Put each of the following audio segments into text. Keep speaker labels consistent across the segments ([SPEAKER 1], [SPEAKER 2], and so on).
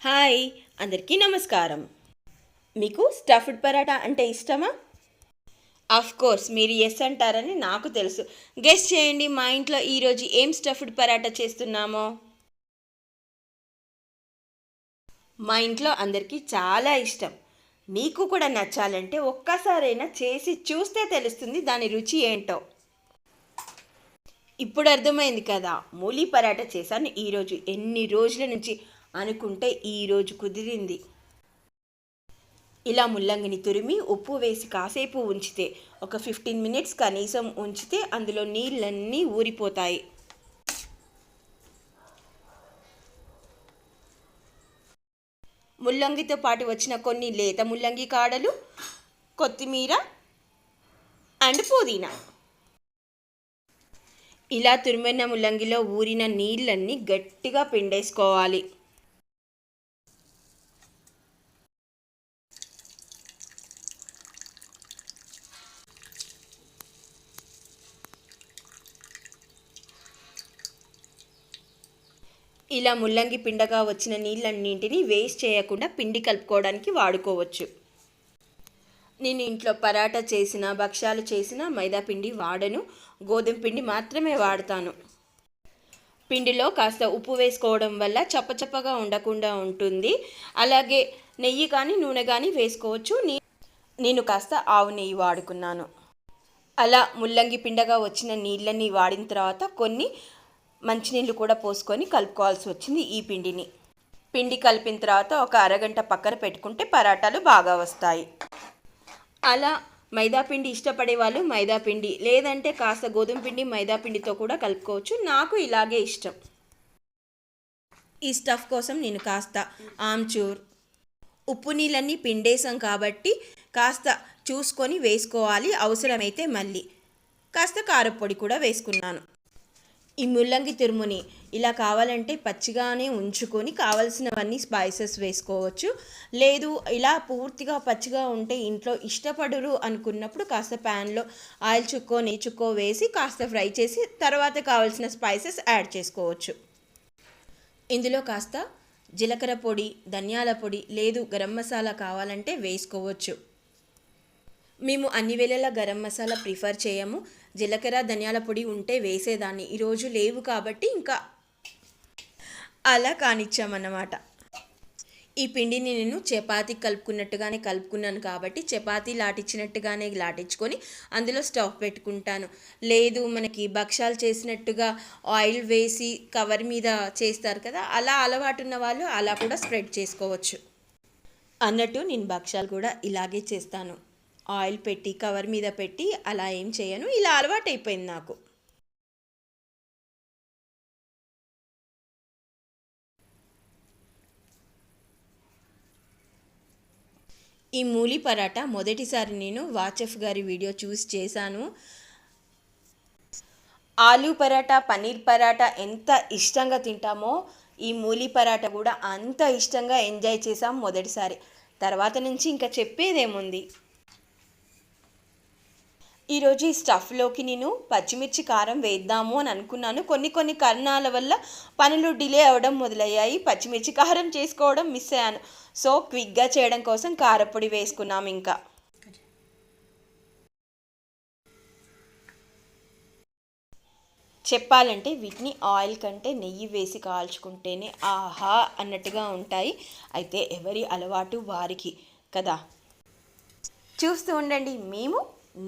[SPEAKER 1] Hi, అందరికీ నమస్కారం. మీకు స్టఫ్డ్ పరాటా అంటే ఇష్టమా? ఆఫ్ కోర్స్ మీరు ఎస్ అంటారని నాకు తెలుసు. గెస్ చేయండి, మా ఇంట్లో ఈరోజు ఏం స్టఫ్డ్ పరాటా చేస్తున్నామో. మా ఇంట్లో అందరికీ చాలా ఇష్టం. మీకు కూడా నచ్చాలంటే ఒక్కసారైనా చేసి చూస్తే తెలుస్తుంది దాని రుచి ఏంటో. ఇప్పుడు అర్థమైంది కదా, మూలీ పరాటా చేశాను ఈరోజు. ఎన్ని రోజుల నుంచి అనుకుంటే ఈరోజు కుదిరింది. ఇలా ముల్లంగిని తురిమి ఉప్పు వేసి కాసేపు ఉంచితే, ఒక 15 మినిట్స్ కనీసం ఉంచితే అందులో నీళ్ళన్నీ ఊరిపోతాయి. ముల్లంగితో పాటు వచ్చిన కొన్ని లేత ముల్లంగి కాడలు, కొత్తిమీర అండ్ పుదీనా. ఇలా తురిమిన ముల్లంగిలో ఊరిన నీళ్ళన్నీ గట్టిగా పిండేసుకోవాలి. ఇలా ముల్లంగి పిండగా వచ్చిన నీళ్ళన్నింటినీ వేస్ట్ చేయకుండా పిండి కలుపుకోవడానికి వాడుకోవచ్చు. నేను ఇంట్లో పరాటా చేసిన, భక్ష్యాలు చేసిన మైదా పిండి వాడను, గోధుమ పిండి మాత్రమే వాడతాను. పిండిలో కాస్త ఉప్పు వేసుకోవడం వల్ల చప్పచప్పగా ఉండకుండా ఉంటుంది. అలాగే నెయ్యి కానీ నూనె కానీ వేసుకోవచ్చు. నేను కాస్త ఆవు నెయ్యి వాడుకున్నాను. అలా ముల్లంగి పిండగా వచ్చిన నీళ్ళని వాడిన తర్వాత కొన్ని మంచినీళ్ళు కూడా పోసుకొని కలుపుకోవాల్సి వచ్చింది ఈ పిండిని. పిండి కలిపిన తర్వాత ఒక అరగంట పక్కన పెట్టుకుంటే పరాటాలు బాగా వస్తాయి. అలా మైదాపిండి ఇష్టపడే వాళ్ళు మైదాపిండి, లేదంటే కాస్త గోధుమ పిండి మైదాపిండితో కూడా కలుపుకోవచ్చు. నాకు ఇలాగే ఇష్టం. ఈ స్టఫ్ కోసం నేను కాస్త ఆమ్చూర్, ఉప్పు నీళ్ళన్నీ పిండేసాం కాబట్టి కాస్త చూసుకొని వేసుకోవాలి. అవసరమైతే మళ్ళీ కాస్త కారపొడి కూడా వేసుకున్నాను. ఈ ముల్లంగి తురుముని ఇలా కావాలంటే పచ్చిగానే ఉంచుకొని కావలసినవన్నీ స్పైసెస్ వేసుకోవచ్చు. లేదు ఇలా పూర్తిగా పచ్చిగా ఉంటే ఇంట్లో ఇష్టపడరు అనుకున్నప్పుడు కాస్త ప్యాన్లో ఆయిల్ చుక్కో నెయ్యి చుక్కో వేసి కాస్త ఫ్రై చేసి తర్వాత కావాల్సిన స్పైసెస్ యాడ్ చేసుకోవచ్చు. ఇందులో కాస్త జీలకర్ర పొడి, ధనియాల పొడి, లేదు గరం మసాలా కావాలంటే వేసుకోవచ్చు. మేము అన్ని వేళలా గరం మసాలా ప్రిఫర్ చేయము. జీలకర్ర ధనియాల పొడి ఉంటే వేసేదాన్ని, ఈరోజు లేవు కాబట్టి ఇంకా అలా కానిచ్చామన్నమాట. ఈ పిండిని నేను చపాతీ కలుపుకున్నట్టుగానే కలుపుకున్నాను కాబట్టి చపాతీ లాటించినట్టుగానే లాటించుకొని అందులో స్టవ్ పెట్టుకుంటాను. లేదు మనకి భక్షాలు చేసినట్టుగా ఆయిల్ వేసి కవర్ మీద చేస్తారు కదా, అలా అలవాటున్న వాళ్ళు అలా కూడా స్ప్రెడ్ చేసుకోవచ్చు. అన్నట్టు నేను భక్షాలు కూడా ఇలాగే చేస్తాను. ఆయిల్ పెట్టి కవర్ మీద పెట్టి అలా ఏం చేయను, ఇలా అలవాటైపోయింది నాకు. ఈ మూలి పరాటా మొదటిసారి నేను వాచెఫ్ గారి వీడియో చూసి చేశాను. ఆలూ పరాటా, పన్నీర్ పరాటా ఎంత ఇష్టంగా తింటామో ఈ మూలి పరాటా కూడా అంత ఇష్టంగా ఎంజాయ్ చేసాం మొదటిసారి. తర్వాత నుంచి ఇంకా చెప్పేదేముంది. ఈరోజు ఈ స్టఫ్లోకి నేను పచ్చిమిర్చి కారం వేద్దాము అని అనుకున్నాను. కొన్ని కారణాల వల్ల పనులు డిలే అవ్వడం మొదలయ్యాయి. పచ్చిమిర్చి కారం చేసుకోవడం మిస్ అయ్యాను. సో క్విక్గా చేయడం కోసం కారపొడి వేసుకున్నాం. ఇంకా చెప్పాలంటే వీటిని ఆయిల్ కంటే నెయ్యి వేసి కాల్చుకుంటేనే ఆహా అన్నట్టుగా ఉంటాయి. అయితే ఎవరి అలవాటు వారికి కదా. చూస్తూ ఉండండి, మేము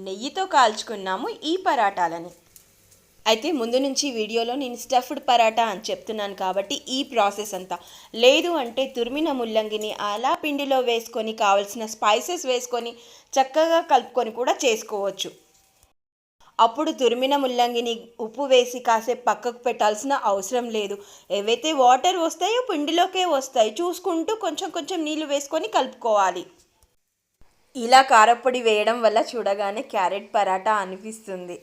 [SPEAKER 1] నెయ్యితో కాల్చుకున్నాము ఈ పరాటాలని. అయితే ముందు నుంచి వీడియోలో నేను స్టఫ్డ్ పరాటా అని చెప్తున్నాను కాబట్టి ఈ ప్రాసెస్ అంతా. లేదు అంటే తురిమిన ముల్లంగిని అలా పిండిలో వేసుకొని కావలసిన స్పైసెస్ వేసుకొని చక్కగా కలుపుకొని కూడా చేసుకోవచ్చు. అప్పుడు తురిమిన ముల్లంగిని ఉప్పు వేసి కాసేపు పక్కకు పెట్టాల్సిన అవసరం లేదు. ఏవైతే వాటర్ వస్తాయో పిండిలోకే వస్తాయి. చూసుకుంటూ కొంచెం కొంచెం నీళ్ళు వేసుకొని కలుపుకోవాలి. ఇలా కారపొడి వేయడం వల్ల చూడగానే క్యారెట్ పరాటా అనిపిస్తుంది.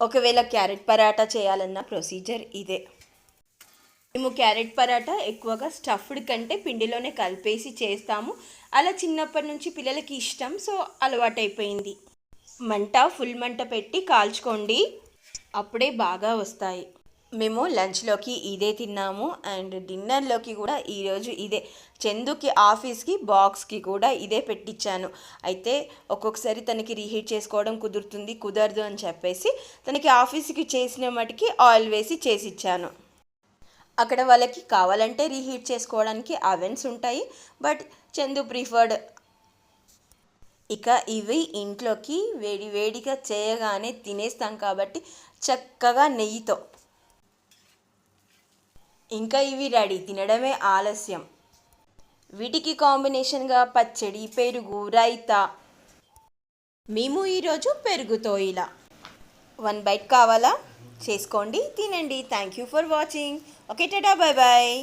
[SPEAKER 1] ఒకవేళ క్యారెట్ పరాటా చేయాలన్న ప్రొసీజర్ ఇదే. మేము క్యారెట్ పరాటా ఎక్కువగా స్టఫ్డ్ కంటే పిండిలోనే కలిపేసి చేస్తాము. అలా చిన్నప్పటి నుంచి పిల్లలకి ఇష్టం, సో అలవాటైపోయింది. మంట ఫుల్ మంట పెట్టి కాల్చుకోండి, అప్పుడే బాగా వస్తాయి. మేము లంచ్లోకి ఇదే తిన్నాము అండ్ డిన్నర్లోకి కూడా ఈరోజు ఇదే. చందుకి ఆఫీస్కి బాక్స్కి కూడా ఇదే పెట్టించాను. అయితే ఒక్కొక్కసారి తనకి రీహీట్ చేసుకోవడం కుదరదు అని చెప్పేసి తనకి ఆఫీస్కి చేసిన మటుకి ఆయిల్ వేసి చేసిచ్చాను. అక్కడ వాళ్ళకి కావాలంటే రీహీట్ చేసుకోవడానికి అవెన్స్ ఉంటాయి, బట్ చందు ప్రిఫర్డ్. ఇక ఇవి ఇంట్లోకి వేడిగా చేయగానే తినేస్తాం కాబట్టి చక్కగా నెయ్యితో ఇంకా ఇవి రెడీ, తినడమే ఆలస్యం. వీటికి కాంబినేషన్గా పచ్చడి, పెరుగు, రైతా. మేము ఈరోజు పెరుగుతో ఇలా 1 బైట్ కావాలా చేసుకోండి, తినండి. Thank you for watching. Okay, tata, bye bye.